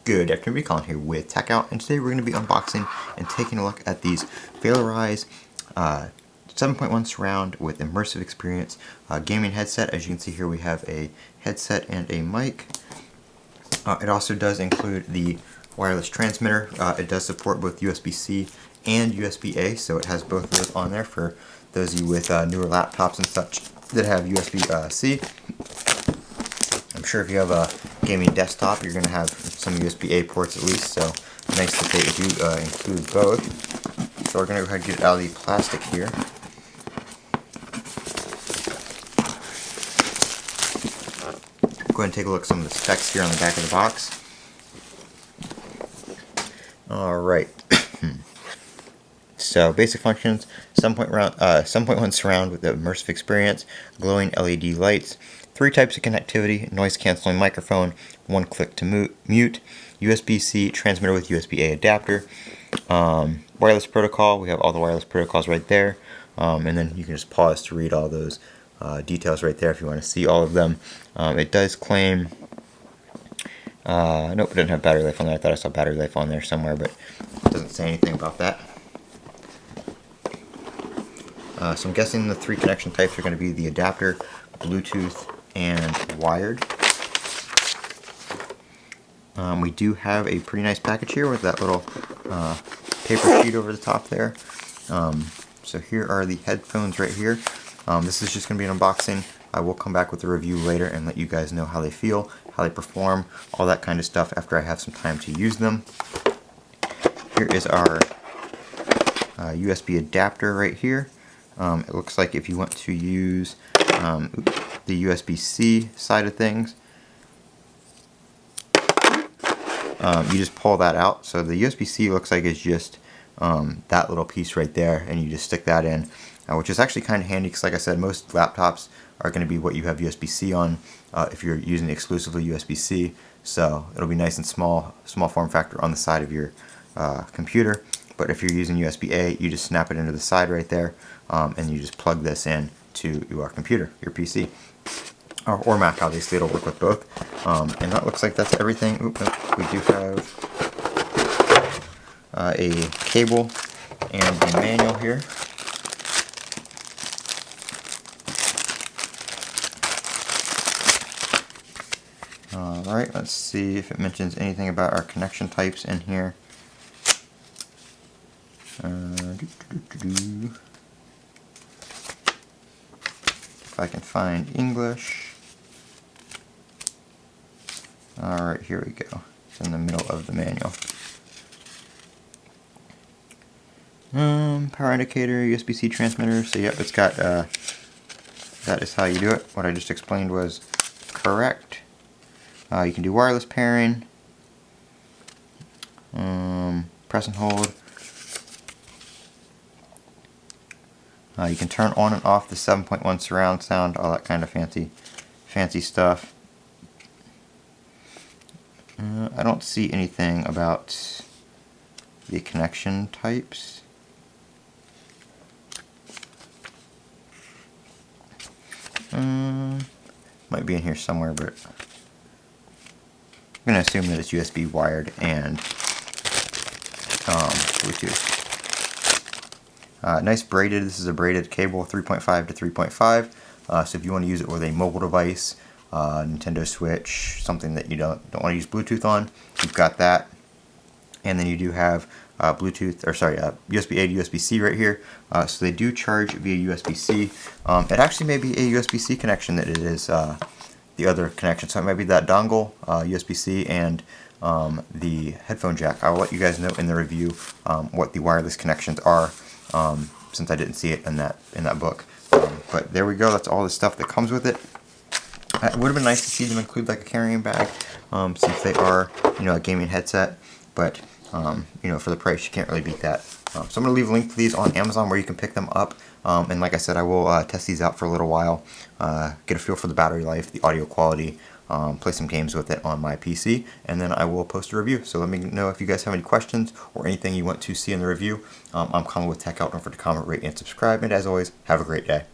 Good afternoon, Colin here with Techout, and today we're going to be unboxing and taking a look at these Valorise 7.1 surround with immersive experience gaming headset. As you can see here, we have a headset and a mic. It also does include the wireless transmitter. It does support both USB-C and USB-A, so it has both of those on there for those of you with newer laptops and such that have USB-C. I'm sure if you have a gaming desktop, you're going to have some USB-A ports at least, so nice that they do include both. So we're going to go ahead and get it out of the plastic here. Go ahead and take a look at some of the specs here on the back of the box. Alright. So basic functions: 7.1 surround with the immersive experience, glowing LED lights, 3 types of connectivity, noise cancelling microphone, 1 click to mute, USB-C transmitter with USB-A adapter, wireless protocol. We have all the wireless protocols right there, and then you can just pause to read all those details right there if you want to see all of them. It does claim, nope, it doesn't have battery life on there. I thought I saw battery life on there somewhere, but it doesn't say anything about that. So I'm guessing the 3 connection types are going to be the adapter, Bluetooth, and wired. We do have a pretty nice package here with that little paper sheet over the top there. So here are the headphones right here. This is just going to be an unboxing. I will come back with a review later and let you guys know how they feel, how they perform, all that kind of stuff after I have some time to use them. Here is our USB adapter right here. It looks like if you want to use the USB-C side of things, you just pull that out. So the USB-C looks like it's just that little piece right there, and you just stick that in, which is actually kind of handy because, like I said, most laptops are going to be what you have USB-C on if you're using exclusively USB-C. So it'll be nice and small form factor on the side of your computer. But if you're using USB-A, you just snap it into the side right there, and you just plug this in to your computer, your PC, or Mac. Obviously, it'll work with both. And that looks like that's everything. Oop, nope. We do have a cable and the manual here. Alright, let's see if it mentions anything about our connection types in here. If I can find English. Alright, here we go. It's in the middle of the manual. Power indicator, USB-C transmitter. So yep, it's got, that is how you do it. What I just explained was correct. You can do wireless pairing. Press and hold. You can turn on and off the 7.1 surround sound, all that kind of fancy stuff. I don't see anything about the connection types. Might be in here somewhere, but I'm going to assume that it's USB wired and Bluetooth. Nice braided. This is a braided cable, 3.5 to 3.5. So if you want to use it with a mobile device, Nintendo Switch, something that you don't want to use Bluetooth on, you've got that. And then you do have USB-A to USB-C right here. So they do charge via USB-C. It actually may be a USB-C connection that it is the other connection. So it might be that dongle, USB-C, and the headphone jack. I will let you guys know in the review what the wireless connections are, since I didn't see it in that book. But there we go. That's all the stuff that comes with it. It would have been nice to see them include like a carrying bag, since they are, a gaming headset. But for the price, you can't really beat that. So I'm going to leave a link to these on Amazon where you can pick them up. And like I said, I will test these out for a little while, get a feel for the battery life, the audio quality, play some games with it on my PC, and then I will post a review. So let me know if you guys have any questions or anything you want to see in the review. I'm Colin with Techout. Don't forget to comment, rate, and subscribe. And as always, have a great day.